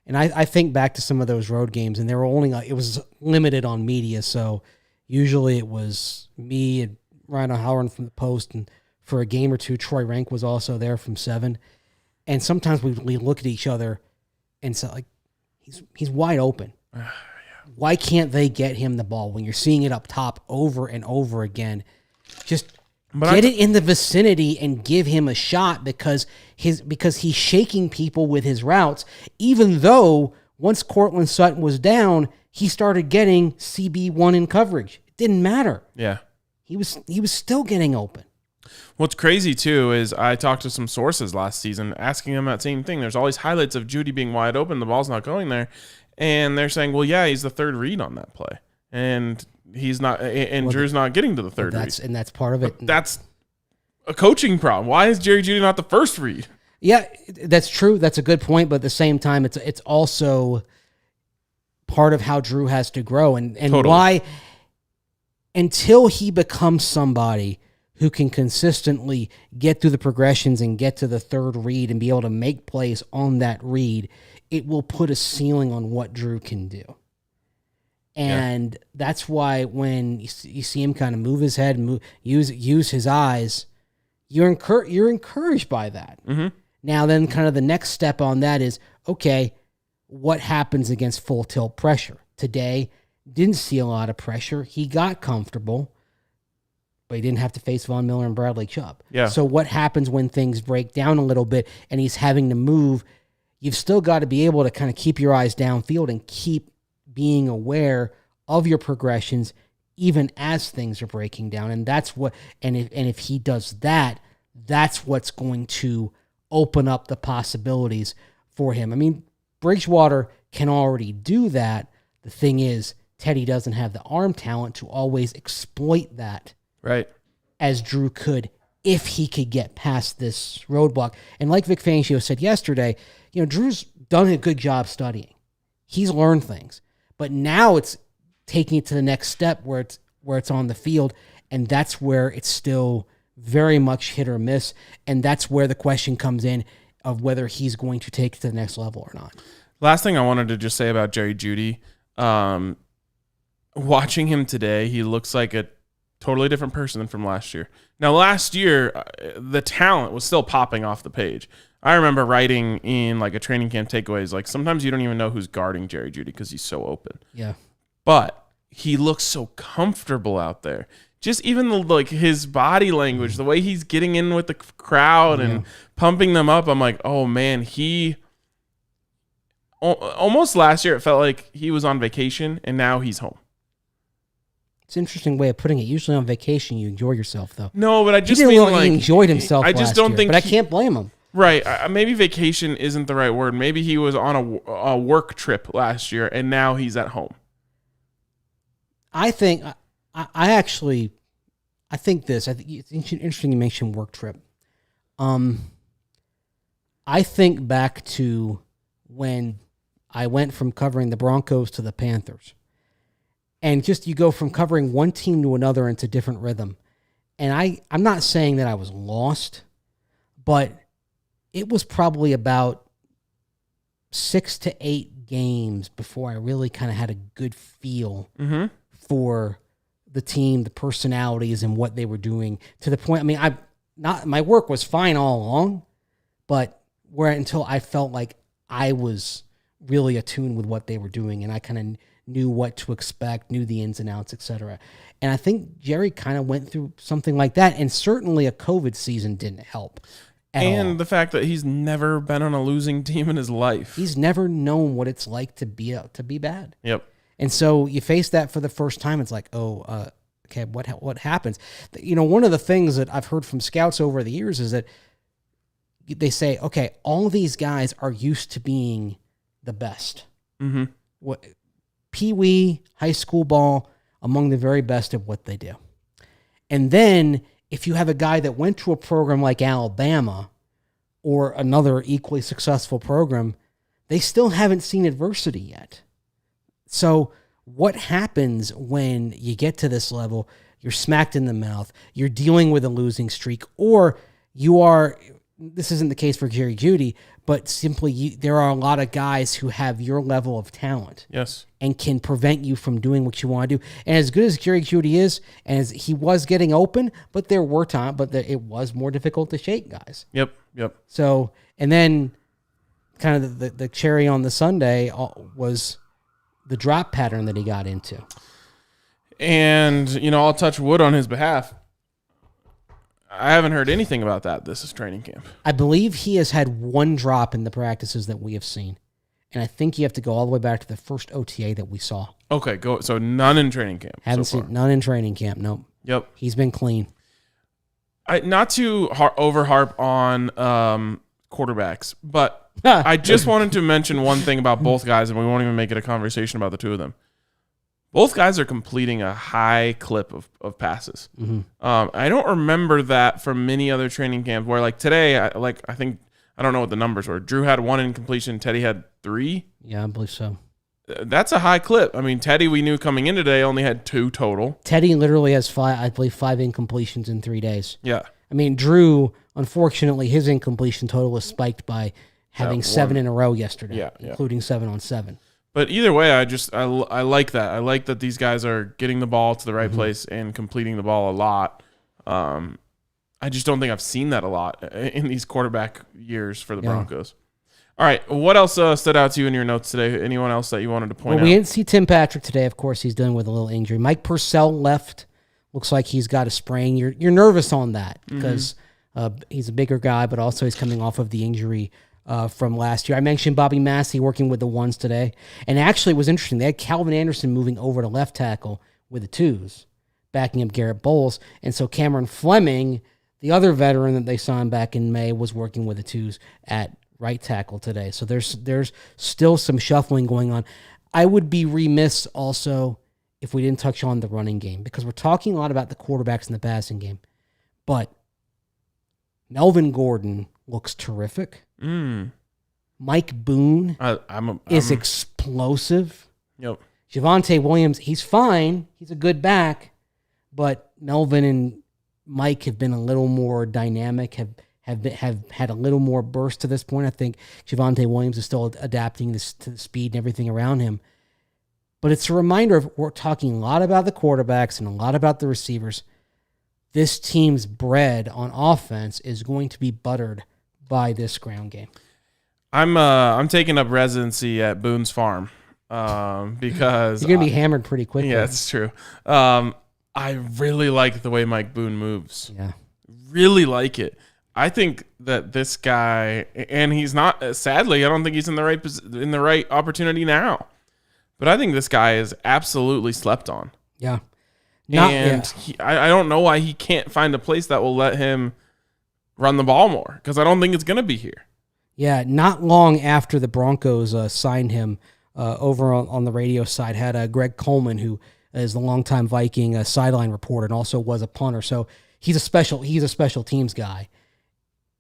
And I think back to some of those road games, and they were it was limited on media, so usually it was me and Ryan O'Halloran from the Post, and for a game or two, Troy Rank was also there from 7. And sometimes we look at each other and say, like, he's wide open. Why can't they get him the ball when you're seeing it up top over and over again? Just get it in the vicinity and give him a shot because he's shaking people with his routes, even though once Cortland Sutton was down, he started getting CB1 in coverage. It didn't matter. Yeah. He was still getting open. What's crazy, too, is I talked to some sources last season asking them that same thing. There's all these highlights of Jeudy being wide open. The ball's not going there. And they're saying, well, yeah, he's the third read on that play. And he's not, and Drew's not getting to the third read. And that's part of it. But that's a coaching problem. Why is Jerry Jeudy not the first read? Yeah, that's true. That's a good point. But at the same time, it's also part of how Drew has to grow. And totally. Why, until he becomes somebody who can consistently get through the progressions and get to the third read and be able to make plays on that read, it will put a ceiling on what Drew can do. And that's why when you see him kind of move his head and use his eyes, you're encouraged by that. Mm-hmm. Now then kind of the next step on that is, okay, what happens against full tilt pressure? Today, didn't see a lot of pressure. He got comfortable. but he didn't have to face Von Miller and Bradley Chubb. Yeah. So what happens when things break down a little bit and he's having to move? You've still got to be able to kind of keep your eyes downfield and keep being aware of your progressions even as things are breaking down. And that's what, and if he does that, that's what's going to open up the possibilities for him. I mean, Bridgewater can already do that. The thing is, Teddy doesn't have the arm talent to always exploit that. Right. As Drew could if he could get past this roadblock. And like Vic Fangio said yesterday, Drew's done a good job studying. He's learned things. But now it's taking it to the next step where it's on the field, and that's where it's still very much hit or miss, and that's where the question comes in of whether he's going to take it to the next level or not. Last thing I wanted to just say about Jerry Jeudy, watching him today, he looks like a totally different person than from last year. Now, last year, the talent was still popping off the page. I remember writing in like a training camp takeaways, like sometimes you don't even know who's guarding Jerry Jeudy because he's so open. Yeah. But he looks so comfortable out there. Just even like his body language, the way he's getting in with the crowd and pumping them up. I'm like, oh man, he almost last year it felt like he was on vacation and now he's home. It's an interesting way of putting it. Usually on vacation you enjoy yourself though. No, but I just he mean like he enjoyed himself. I just don't think, but I can't blame him. Right. Maybe vacation isn't the right word. Maybe he was on a work trip last year and now he's at home. I think I think it's interesting you mentioned work trip. I think back to when I went from covering the Broncos to the Panthers. And just you go from covering one team to another into different rhythm. And I'm not saying that I was lost, but it was probably about 6 to 8 games before I really kind of had a good feel for the team, the personalities, and what they were doing. To the point, I mean, my work was fine all along, but until I felt like I was really attuned with what they were doing, and I kind of knew what to expect, knew the ins and outs, etc. And I think Jerry kind of went through something like that, and certainly a COVID season didn't help. And the fact that he's never been on a losing team in his life. He's never known what it's like to be bad. Yep. And so you face that for the first time. It's like, okay, what happens? One of the things that I've heard from scouts over the years is that they say, okay, all these guys are used to being the best. Mm-hmm. Pee-wee, high school ball, among the very best at what they do. And then if you have a guy that went to a program like Alabama or another equally successful program, they still haven't seen adversity yet. So what happens when you get to this level? You're smacked in the mouth, you're dealing with a losing streak, or this isn't the case for Jerry Jeudy, but simply there are a lot of guys who have your level of talent. Yes. And can prevent you from doing what you want to do. And as good as Jerry Jeudy is, and as he was getting open, but there were times, it was more difficult to shake guys. Yep. So, and then kind of the cherry on the sundae was the drop pattern that he got into. And, I'll touch wood on his behalf. I haven't heard anything about that. This is training camp. I believe he has had one drop in the practices that we have seen. And I think you have to go all the way back to the first OTA that we saw. Okay, go. So none in training camp. Haven't seen none in training camp. Nope. Yep. He's been clean. Not to over harp on quarterbacks, but I just wanted to mention one thing about both guys, and we won't even make it a conversation about the two of them. Both guys are completing a high clip of passes. Mm-hmm. I don't remember that from many other training camps where, like today, I don't know what the numbers were. Drew had 1 incompletion. Teddy had 3. Yeah, I believe so. That's a high clip. I mean, Teddy, we knew coming in today, only had 2 total. Teddy literally has 5 incompletions in 3 days. Yeah. I mean, Drew, unfortunately, his incompletion total was spiked by having 7 in a row yesterday, including 7 on 7. But either way, I like that. I like that these guys are getting the ball to the right place and completing the ball a lot. I just don't think I've seen that a lot in these quarterback years for the Broncos. All right, what else stood out to you in your notes today? Anyone else that you wanted to point out? We didn't see Tim Patrick today. Of course, he's dealing with a little injury. Mike Purcell left Looks like he's got a sprain. You're nervous on that because he's a bigger guy, but also he's coming off of the injury from last year. I mentioned Bobby Massey working with the ones today. And actually it was interesting. They had Calvin Anderson moving over to left tackle with the twos, backing up Garrett Bowles. And so Cameron Fleming, the other veteran that they signed back in May, was working with the twos at right tackle today. So there's still some shuffling going on. I would be remiss also if we didn't touch on the running game, because we're talking a lot about the quarterbacks in the passing game. But Melvin Gordon looks terrific. Mike Boone is explosive. Yep. Javonte Williams, he's fine. He's a good back. But Melvin and Mike have been a little more dynamic, have had a little more burst to this point. I think Javonte Williams is still adapting to the speed and everything around him. But it's a reminder of, we're talking a lot about the quarterbacks and a lot about the receivers. This team's bread on offense is going to be buttered by this ground game. I'm taking up residency at Boone's Farm because you're gonna be hammered pretty quickly. Yeah, it's true. I really like the way Mike Boone moves. Yeah, really like it. I think that this guy, and he's not. Sadly, I don't think he's in the right opportunity now. But I think this guy is absolutely slept on. Yeah. I don't know why he can't find a place that will let him run the ball more, because I don't think it's going to be here. Yeah, not long after the Broncos signed him, over on the radio side, had Greg Coleman, who is the longtime Viking sideline reporter and also was a punter. So he's a special teams guy,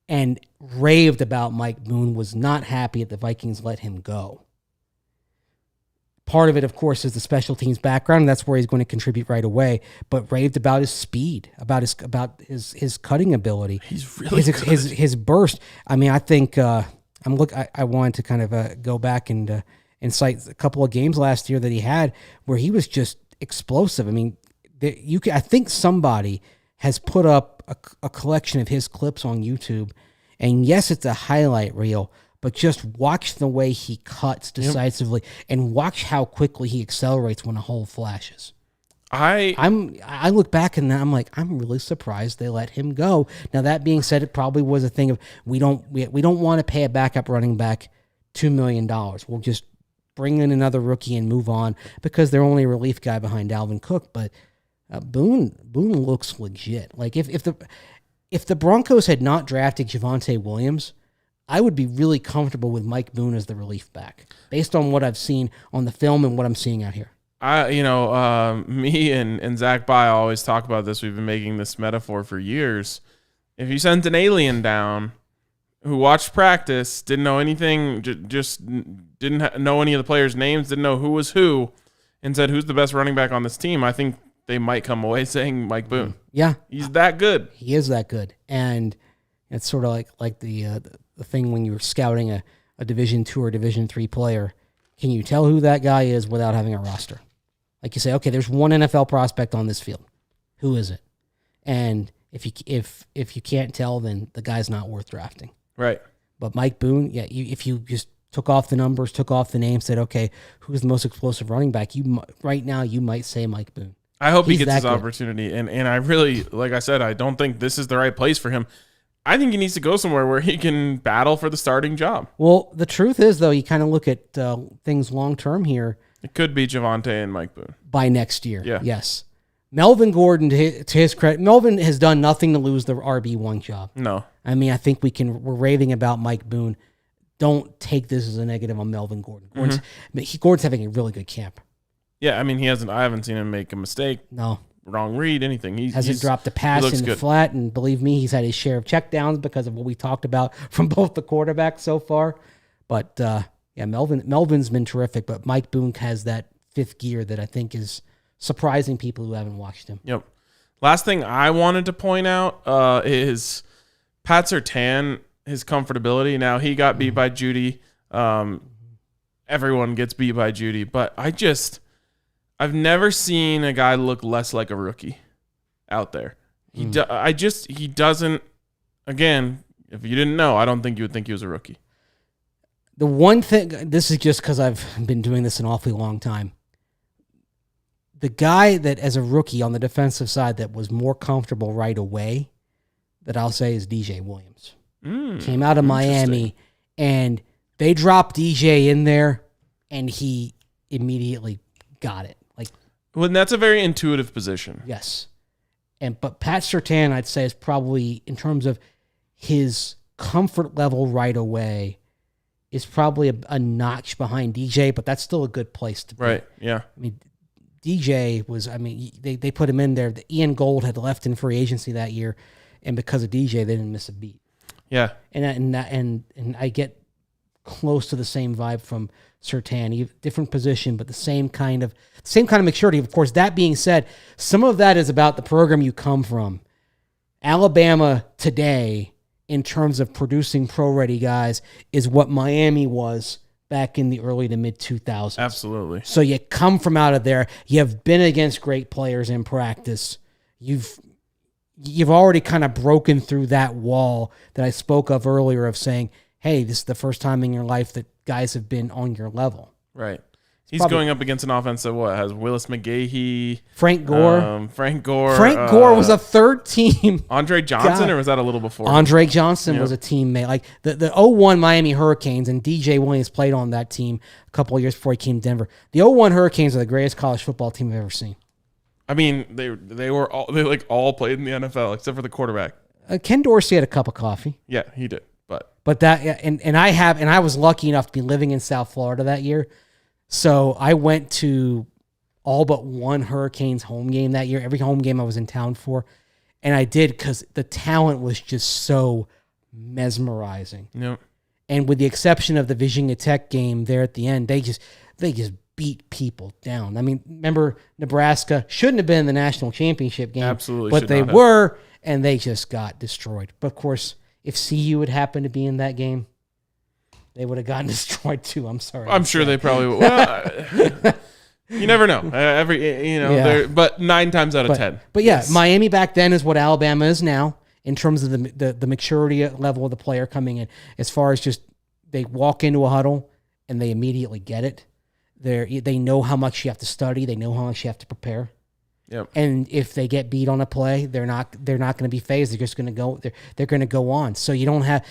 and raved about Mike Boone, was not happy that the Vikings let him go. Part of it, of course, is the special teams background, and that's where he's going to contribute right away. But raved about his speed, about his cutting ability. He's really good. His burst. I mean, I think I wanted to kind of go back and cite a couple of games last year that he had where he was just explosive. I mean, I think somebody has put up a collection of his clips on YouTube, and yes, it's a highlight reel. But just watch the way he cuts decisively, and watch how quickly he accelerates when a hole flashes. I look back and I'm like, I'm really surprised they let him go. Now that being said, it probably was a thing of we don't want to pay a backup running back $2 million. We'll just bring in another rookie and move on, because they're only a relief guy behind Dalvin Cook. But Boone looks legit. Like if the Broncos had not drafted Javonte Williams, I would be really comfortable with Mike Boone as the relief back, based on what I've seen on the film and what I'm seeing out here. Me and Zach Bye always talk about this. We've been making this metaphor for years. If you sent an alien down who watched practice, didn't know anything, just didn't know any of the players' names, didn't know who was who, and said, who's the best running back on this team, I think they might come away saying Mike Boone. Yeah. He's that good. He is that good. And it's sort of like the thing when you're scouting a Division II or Division III player. Can you tell who that guy is without having a roster? Like you say, okay, there's one NFL prospect on this field. Who is it? And if you can't tell, then the guy's not worth drafting. Right. But Mike Boone, yeah, if you just took off the numbers, took off the name, said, okay, who's the most explosive running back? Right now you might say Mike Boone. I hope he gets his opportunity. And I really, like I said, I don't think this is the right place for him. I think he needs to go somewhere where he can battle for the starting job. Well, the truth is, though, you kind of look at things long-term here. It could be Javonte and Mike Boone. By next year, yeah. Yes. Melvin Gordon, to his credit, Melvin has done nothing to lose the RB1 job. No. I mean, I think we're raving about Mike Boone. Don't take this as a negative on Melvin Gordon. Gordon's having a really good camp. Yeah, I mean, I haven't seen him make a mistake. No. Wrong read, anything. He hasn't dropped a pass in the flat, and believe me, he's had his share of checkdowns because of what we talked about from both the quarterbacks so far. But Melvin's been terrific, but Mike Boone has that fifth gear that I think is surprising people who haven't watched him. Yep. Last thing I wanted to point out is Pat Surtain, his comfortability. Now, he got beat by Jeudy. Everyone gets beat by Jeudy, but I've never seen a guy look less like a rookie out there. He doesn't. Again, if you didn't know, I don't think you would think he was a rookie. The one thing, this is just because I've been doing this an awfully long time. the guy that as a rookie on the defensive side that was more comfortable right away, that I'll say is DJ Williams. Came out of Miami, and they dropped DJ in there, and he immediately got it. Like, well, that's a very intuitive position. yes. But Pat Surtain, I'd say, is probably, in terms of his comfort level right away, is probably a notch behind DJ, but that's still a good place to be. Right, yeah. I mean, DJ was, they put him in there. Ian Gold had left in free agency that year, and because of DJ, they didn't miss a beat. Yeah. And I get close to the same vibe from Surtain, different position, but the same kind of maturity. Of course, that being said, some of that is about the program you come from. Alabama today, in terms of producing pro-ready guys, is what Miami was back in the early to mid-2000s. Absolutely. So you come from out of there. You've been against great players in practice. You've already kind of broken through that wall that I spoke of earlier of saying, hey, this is the first time in your life that guys have been on your level. Right. He's going up against an offense that has Willis McGahee, Frank Gore. Frank Gore. Frank Gore was a third team. Andre Johnson, guy. Or was that a little before? Andre Johnson was a teammate. Like the 01 Miami Hurricanes, and DJ Williams played on that team a couple of years before he came to Denver. The 01 Hurricanes are the greatest college football team I've ever seen. I mean, they all played in the NFL except for the quarterback. Ken Dorsey had a cup of coffee. Yeah, he did. But that, and I was lucky enough to be living in South Florida that year. So I went to all but one Hurricanes home game that year. Every home game I was in town for. And I did because the talent was just so mesmerizing. Yep. And with the exception of the Virginia Tech game there at the end, they just beat people down. I mean, remember Nebraska shouldn't have been in the national championship game. Absolutely. But they were, and they just got destroyed. But of course, if CU had happened to be in that game, they would have gotten destroyed too. I'm sorry. I'm sure they probably would. Well, you never know. But 9 times out of 10. But yeah, yes. Miami back then is what Alabama is now in terms of the maturity level of the player coming in. As far as just they walk into a huddle and they immediately get it. They know how much you have to study. They know how much you have to prepare. Yep. And if they get beat on a play, they're not going to be phased. They're just going to go. They're going to go on. So you don't have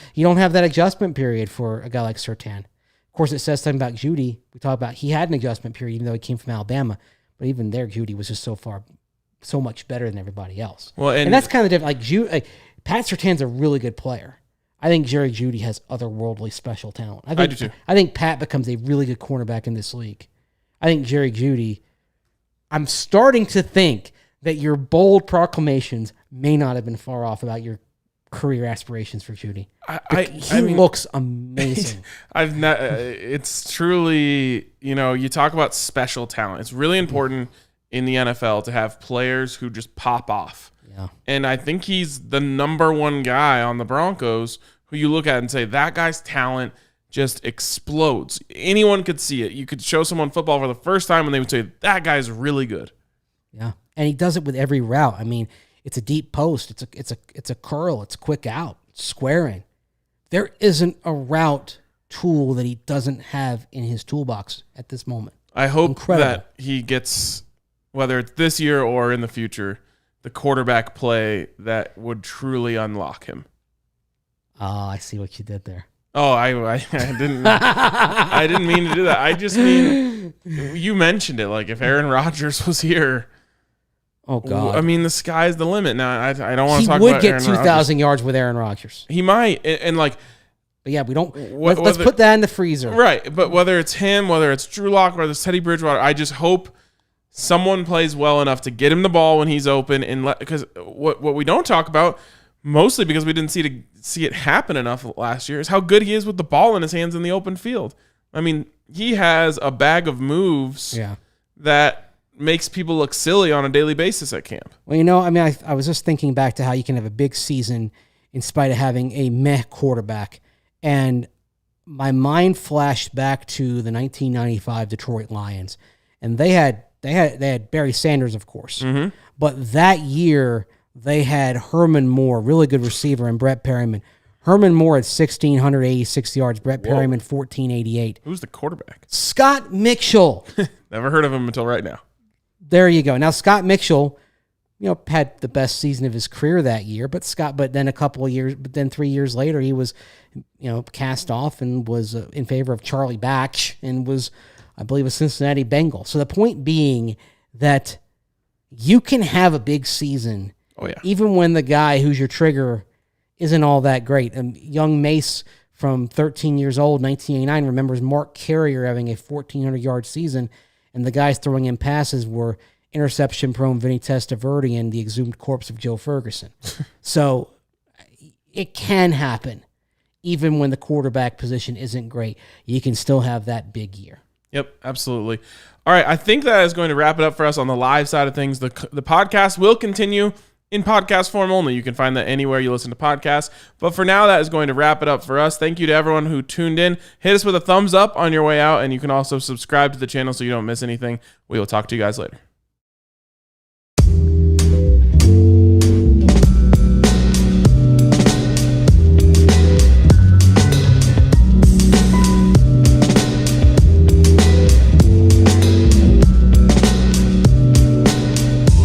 that adjustment period for a guy like Surtain. Of course, it says something about Jeudy. We talk about he had an adjustment period even though he came from Alabama, but even there, Jeudy was just so much better than everybody else. Well, and that's kind of different. Pat Surtain's a really good player. I think Jerry Jeudy has otherworldly special talent. I do too. I think Pat becomes a really good cornerback in this league. I think Jerry Jeudy. I'm starting to think that your bold proclamations may not have been far off about your career aspirations for Jeudy. He looks amazing. It's truly, you talk about special talent. It's really important in the NFL to have players who just pop off. Yeah. And I think he's the number one guy on the Broncos who you look at and say, that guy's talent just explodes. Anyone could see it. You could show someone football for the first time and they would say, that guy's really good. Yeah. And he does it with every route. I mean, it's a deep post. It's a curl. It's quick out. It's squaring. There isn't a route tool that he doesn't have in his toolbox at this moment. I hope that he gets, whether it's this year or in the future, the quarterback play that would truly unlock him. Oh, I see what you did there. Oh, I didn't. I didn't mean to do that. I just mean you mentioned it. Like if Aaron Rodgers was here, oh god! I mean the sky's the limit. Now I don't want to talk about. He would get 2,000 yards with Aaron Rodgers. He might, and like. But yeah, we don't. Let's put that in the freezer. Right, but whether it's him, whether it's Drew Lock, whether it's Teddy Bridgewater, I just hope someone plays well enough to get him the ball when he's open, and because what we don't talk about. Mostly because we didn't see it happen enough last year is how good he is with the ball in his hands in the open field. I mean, he has a bag of moves that makes people look silly on a daily basis at camp. Well, I was just thinking back to how you can have a big season in spite of having a meh quarterback. And my mind flashed back to the 1995 Detroit Lions. And they had Barry Sanders, of course. Mm-hmm. But that year... they had Herman Moore, really good receiver, and Brett Perryman. Herman Moore had 1,686 yards. Brett Perryman, 1,488. Who's the quarterback? Scott Mitchell. Never heard of him until right now. there you go. Now, Scott Mitchell, had the best season of his career that year, but then 3 years later, he was, cast off and was in favor of Charlie Batch and was, I believe, a Cincinnati Bengal. So the point being that you can have a big season, even when the guy who's your trigger isn't all that great. Young Mace from 13 years old, 1989, remembers Mark Carrier having a 1,400-yard season, and the guys throwing in passes were interception-prone Vinny Testaverde and the exhumed corpse of Joe Ferguson. So it can happen. Even when the quarterback position isn't great, you can still have that big year. Yep, absolutely. All right, I think that is going to wrap it up for us on the live side of things. The podcast will continue in podcast form only. You can find that anywhere you listen to podcasts. But for now, that is going to wrap it up for us. Thank you to everyone who tuned in. Hit us with a thumbs up on your way out, and you can also subscribe to the channel so you don't miss anything. We will talk to you guys later.